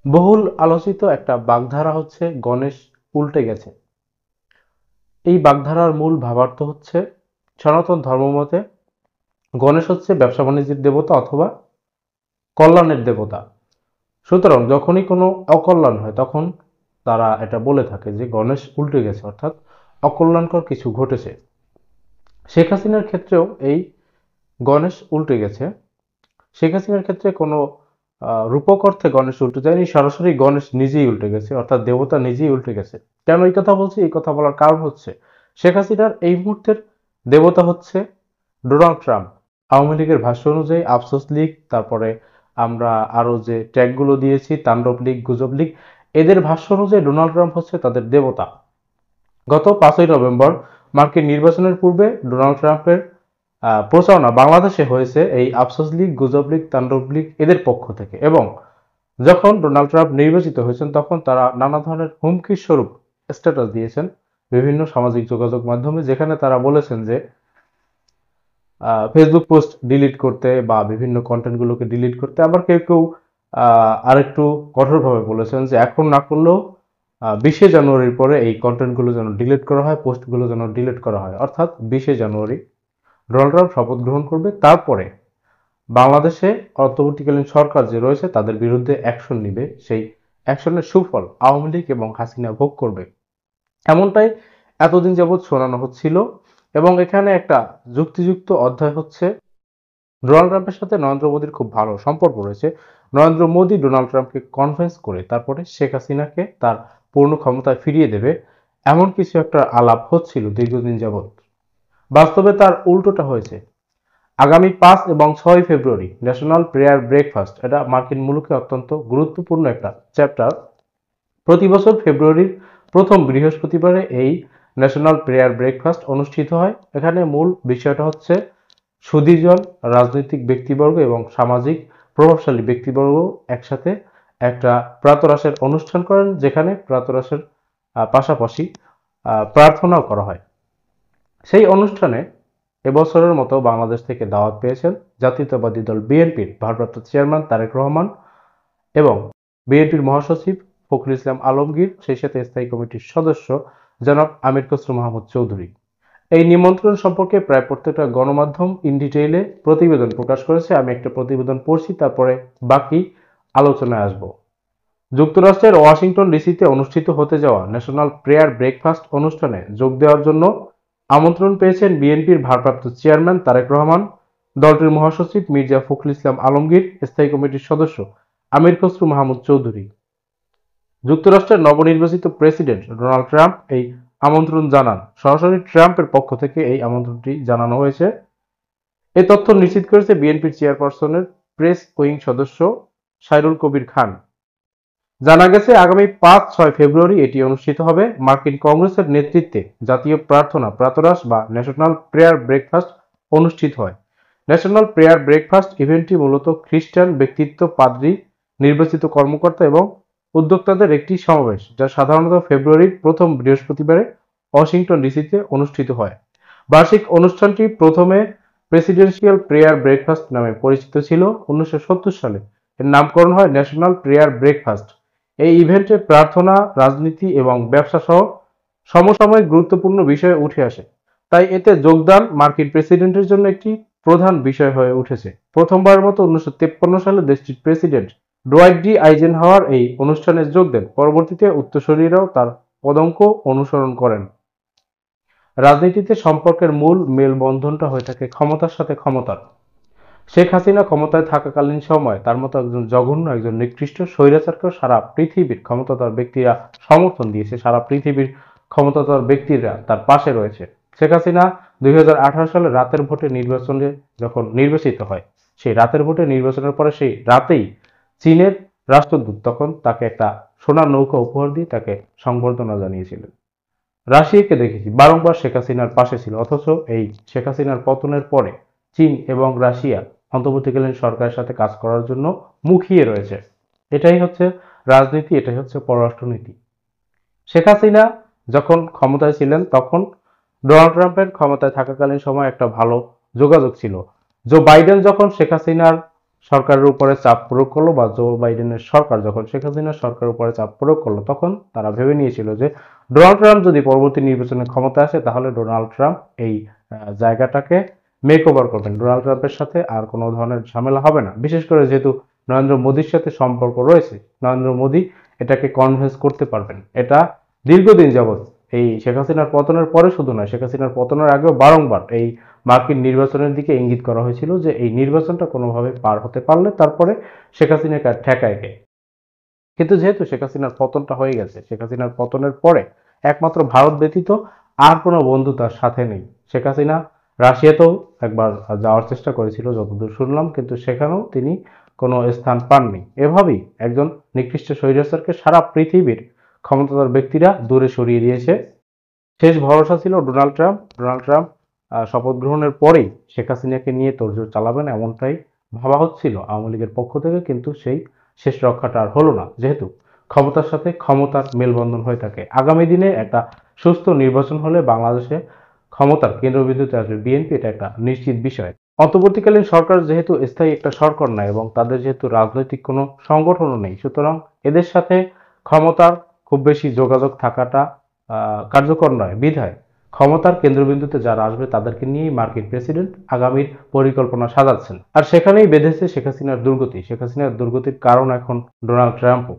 বহুল আলোচিত একটা বাগধারা হচ্ছে গণেশ উল্টে গেছে। এই বাগধারার মূল ভাবার্থ হচ্ছে সনাতন ধর্মমতে গণেশ হচ্ছে ব্যবসা বাণিজ্যের দেবতা অথবা কল্যাণের দেবতা। সুতরাং যখনই কোনো অকল্যাণ হয় তখন তারা এটা বলে থাকে যে গণেশ উল্টে গেছে, অর্থাৎ অকল্যাণকর কিছু ঘটেছে। শেখ হাসিনার ক্ষেত্রেও এই গণেশ উল্টে গেছে। শেখ হাসিনার ক্ষেত্রে কোনো রূপক অর্থে গণেশ উল্টে যায়নি, সরাসরি গণেশ নিজেই উল্টে গেছে, অর্থাৎ দেবতা নিজেই উল্টে গেছে। কেন এই কথা বলছি? এই কথা বলার কারণ হচ্ছে শেখ হাসিনার এই মুহূর্তের দেবতা হচ্ছে ডোনাল্ড ট্রাম্প। আওয়ামী লীগের ভাষ্য অনুযায়ী আফসোস লীগ, তারপরে আমরা আরো যে ট্যাগগুলো দিয়েছি তাণ্ডব লীগ, গুজব লীগ, এদের ভাষ্য অনুযায়ী ডোনাল্ড ট্রাম্প হচ্ছে তাদের দেবতা। গত 5ই নভেম্বর মার্কিন নির্বাচনের পূর্বে ডোনাল্ড ট্রাম্পের প্রচারণা বাংলাদেশে হয়েছে এই আফসোস লীগ, গুজব লীগ, তাণ্ডব লীগ এদের পক্ষ থেকে। এবং যখন ডোনাল্ড ট্রাম্প নির্বাচিত হয়েছেন তখন তারা নানা ধরনের হুমকির স্বরূপ স্ট্যাটাস দিয়েছেন বিভিন্ন সামাজিক যোগাযোগ মাধ্যমে, যেখানে তারা বলেছেন যে ফেসবুক পোস্ট ডিলিট করতে বা বিভিন্ন কন্টেন্টগুলোকে ডিলিট করতে। আবার কেউ কেউ আরেকটু কঠোরভাবে বলেছেন যে এখন না করলেও 20শে জানুয়ারির পরে এই কন্টেন্টগুলো যেন ডিলিট করা হয়, পোস্টগুলো যেন ডিলিট করা হয়। অর্থাৎ 20শে জানুয়ারি ডোনাল্ড ট্রাম্প শপথ গ্রহণ করবে, তারপরে বাংলাদেশে অন্তর্বর্তীকালীন সরকার যে রয়েছে তাদের বিরুদ্ধে অ্যাকশন নিবে। সেই অ্যাকশনের সুফল আওয়ামী লীগ এবং হাসিনা ভোগ করবে, এমনটাই এতদিন যাবৎ শোনানো হচ্ছিল। এবং এখানে একটা যুক্তিযুক্ত অধ্যায় হচ্ছে ডোনাল্ড ট্রাম্পের সাথে নরেন্দ্র মোদীর খুব ভালো সম্পর্ক রয়েছে। নরেন্দ্র মোদী ডোনাল্ড ট্রাম্পকে কনভিন্স করে তারপরে শেখ হাসিনাকে তার পূর্ণ ক্ষমতায় ফিরিয়ে দেবে, এমন কিছু একটা আলাপ হচ্ছিল দীর্ঘদিন যাবৎ। বাস্তবে তার উল্টোটা হয়েছে। আগামী 5 এবং 6 ফেব্রুয়ারি ন্যাশনাল প্রেয়ার ব্রেকফাস্ট, এটা মার্কিন মুলুকে অত্যন্ত গুরুত্বপূর্ণ একটা চ্যাপ্টার। প্রতি বছর ফেব্রুয়ারির প্রথম বৃহস্পতিবারে এই ন্যাশনাল প্রেয়ার ব্রেকফাস্ট অনুষ্ঠিত হয়। এখানে মূল বিষয়টা হচ্ছে সুধীজন রাজনৈতিক ব্যক্তিবর্গ এবং সামাজিক প্রভাবশালী ব্যক্তিবর্গ একসাথে একটা প্রাতরাশের অনুষ্ঠান করেন, যেখানে প্রাতরাশের পাশাপাশি প্রার্থনাও করা হয়। সেই অনুষ্ঠানে এবছরের মতো বাংলাদেশ থেকে দাওয়াত পেয়েছেন জাতীয়তাবাদী দল বিএনপির ভারপ্রাপ্ত চেয়ারম্যান তারেক রহমান এবং বিএনপির মহাসচিব ফখরুল ইসলাম আলমগীর, সেই সাথে স্থায়ী কমিটির সদস্য জনাব আমির খসরু মাহমুদ চৌধুরী। এই নিমন্ত্রণ সম্পর্কে প্রায় প্রত্যেকটা গণমাধ্যম ইন ডিটেইলে প্রতিবেদন প্রকাশ করেছে। আমি একটা প্রতিবেদন পড়ছি, তারপরে বাকি আলোচনায় আসব। যুক্তরাষ্ট্রের ওয়াশিংটন ডিসিতে অনুষ্ঠিত হতে যাওয়া ন্যাশনাল প্রেয়ার ব্রেকফাস্ট অনুষ্ঠানে যোগ দেওয়ার জন্য আমন্ত্রণ পেয়েছেন বিএনপির ভারপ্রাপ্ত চেয়ারম্যান তারেক রহমান, দলটির মহাসচিব মির্জা ফখরুল ইসলাম আলমগীর, স্থায়ী কমিটির সদস্য আমির খসরু মাহমুদ চৌধুরী। যুক্তরাষ্ট্রের নবনির্বাচিত প্রেসিডেন্ট ডোনাল্ড ট্রাম্প এই আমন্ত্রণ জানান। সরাসরি ট্রাম্পের পক্ষ থেকে এই আমন্ত্রণটি জানানো হয়েছে। এই তথ্য নিশ্চিত করেছে বিএনপির চেয়ারপারসনের প্রেস উইং সদস্য সাইরুল কবির খান। জানা গেছে আগামী 5-6 ফেব্রুয়ারি এটি অনুষ্ঠিত হবে। মার্কিন কংগ্রেসের নেতৃত্বে জাতীয় প্রার্থনা প্রাতরাশ বা ন্যাশনাল প্রেয়ার ব্রেকফাস্ট অনুষ্ঠিত হয়। ন্যাশনাল প্রেয়ার ব্রেকফাস্ট ইভেন্টটি মূলত খ্রিস্টান ব্যক্তিত্ব, পাদ্রী, নির্বাচিত কর্মকর্তা এবং উদ্যোক্তাদের একটি সমাবেশ, যা সাধারণত ফেব্রুয়ারির প্রথম বৃহস্পতিবারে ওয়াশিংটন ডিসিতে অনুষ্ঠিত হয়। বার্ষিক অনুষ্ঠানটি প্রথমে প্রেসিডেন্সিয়াল প্রেয়ার ব্রেকফাস্ট নামে পরিচিত ছিল। 1970 সালে এর নামকরণ হয় ন্যাশনাল প্রেয়ার ব্রেকফাস্ট। এই ইভেন্টে প্রার্থনা, রাজনীতি এবং ব্যবসা সহ সমসাময়িক গুরুত্বপূর্ণ বিষয় উঠে আসে। তাই এতে যোগদান মার্কিন প্রেসিডেন্টের জন্য একটি প্রধান বিষয় হয়ে উঠেছে। প্রথমবারের মতো 1953 সালে দেশটির প্রেসিডেন্ট ডোয়াইট ডি আইজেনহাওয়ার এই অনুষ্ঠানে যোগ দেন। পরবর্তীতে উত্তরসূরিরাও তার পদাঙ্ক অনুসরণ করেন। রাজনীতিতে সম্পর্কের মূল মেলবন্ধনটা হয়ে থাকে ক্ষমতার সাথে ক্ষমতার। শেখ হাসিনা ক্ষমতায় থাকাকালীন সময় তার মতো একজন জঘন্য, একজন নিকৃষ্ট স্বৈরাচারকেও সারা পৃথিবীর ক্ষমতাধর ব্যক্তিরা সমর্থন দিয়েছে, সারা পৃথিবীর ক্ষমতাধর ব্যক্তিরা তার পাশে রয়েছে। শেখ হাসিনা 2018 সালে রাতের ভোটে নির্বাচনে যখন নির্বাচিত হয়, সেই রাতের ভোটে নির্বাচনের পরে সেই রাতেই চীনের রাষ্ট্রদূত তখন তাকে একটা সোনার নৌকা উপহার দিয়ে তাকে সংবর্ধনা জানিয়েছিলেন। রাশিয়াকে দেখেছি বারংবার শেখ হাসিনার পাশে ছিল, অথচ এই শেখ হাসিনার পতনের পরে চীন এবং রাশিয়া অন্তর্বর্তীকালীন সরকারের সাথে কাজ করার জন্য মুখিয়ে রয়েছে। এটাই হচ্ছে রাজনীতি, এটাই হচ্ছে পররাষ্ট্রনীতি। শেখ হাসিনা যখন ক্ষমতায় ছিলেন তখন ডোনাল্ড ট্রাম্পের ক্ষমতায় থাকাকালীন সময় একটা ভালো যোগাযোগ ছিল। জো বাইডেন যখন শেখ হাসিনার সরকারের উপরে চাপ প্রয়োগ করলো, বা জো বাইডেনের সরকার যখন শেখ হাসিনা সরকারের উপরে চাপ প্রয়োগ করলো, তখন তারা ভেবে নিয়েছিল যে ডোনাল্ড ট্রাম্প যদি পরবর্তী নির্বাচনে ক্ষমতা আসে, তাহলে ডোনাল্ড ট্রাম্প এই জায়গাটাকে মেক ওভার করবেন। ডোনাল্ড ট্রাম্পের সাথে আর কোনো ধরনের ঝামেলা হবে না, বিশেষ করে যেহেতু নরেন্দ্র মোদীর সাথে সম্পর্ক রয়েছে, নরেন্দ্র মোদী এটাকে কনভিন্স করতে পারবেন। এটা দীর্ঘদিন যাবৎ, এই শেখ হাসিনার পতনের পরে শুধু নয়, শেখ হাসিনার পতনের আগেও বারংবার এই মার্কিন নির্বাচনের দিকে ইঙ্গিত করা হয়েছিল যে এই নির্বাচনটা কোনোভাবে পার হতে পারলে তারপরে শেখ হাসিনাকে আর ঠেকায় কে। কিন্তু যেহেতু শেখ হাসিনার পতনটা হয়ে গেছে, শেখ হাসিনার পতনের পরে একমাত্র ভারত ব্যতীত আর কোনো বন্ধু তার সাথে নেই। শেখ হাসিনা রাশিয়াতেও একবার যাওয়ার চেষ্টা করেছিল যতদূর শুনলাম, কিন্তু সেখানেও তিনি কোনো স্থান পাননি। এভাবেই একজন নিকৃষ্ট স্বৈরাচারকে সারা পৃথিবীর ক্ষমতাধর ব্যক্তিরা দূরে সরিয়ে দিয়েছে। শেষ ভরসা ছিল ডোনাল্ড ট্রাম্প। ডোনাল্ড ট্রাম্প শপথ গ্রহণের পরেই শেখ হাসিনাকে নিয়ে তোড়জোড় চালাবেন, এমনটাই ভাবা হচ্ছিল আওয়ামী লীগের পক্ষ থেকে, কিন্তু সেই শেষ রক্ষাটা আর হলো না, যেহেতু ক্ষমতার সাথে ক্ষমতার মেলবন্ধন হয়ে থাকে। আগামী দিনে একটা সুস্থ নির্বাচন হলে বাংলাদেশে ক্ষমতার কেন্দ্রবিন্দুতে আসবে বিএনপি, এটা একটা নিশ্চিত বিষয়। অন্তর্বর্তীকালীন সরকার যেহেতু স্থায়ী একটা সরকার নয়, এবং তাদের যেহেতু রাজনৈতিক কোনো সংগঠনও নেই, সুতরাং এদের সাথে ক্ষমতার খুব বেশি যোগাযোগ থাকাটা কার্যকর নয়। বিধায় ক্ষমতার কেন্দ্রবিন্দুতে যারা আসবে তাদেরকে নিয়েই মার্কিন প্রেসিডেন্ট আগামীর পরিকল্পনা সাজাচ্ছেন। আর সেখানেই বেঁধেছে শেখ হাসিনার দুর্গতি। শেখ হাসিনার দুর্গতির কারণ এখন ডোনাল্ড ট্রাম্পও।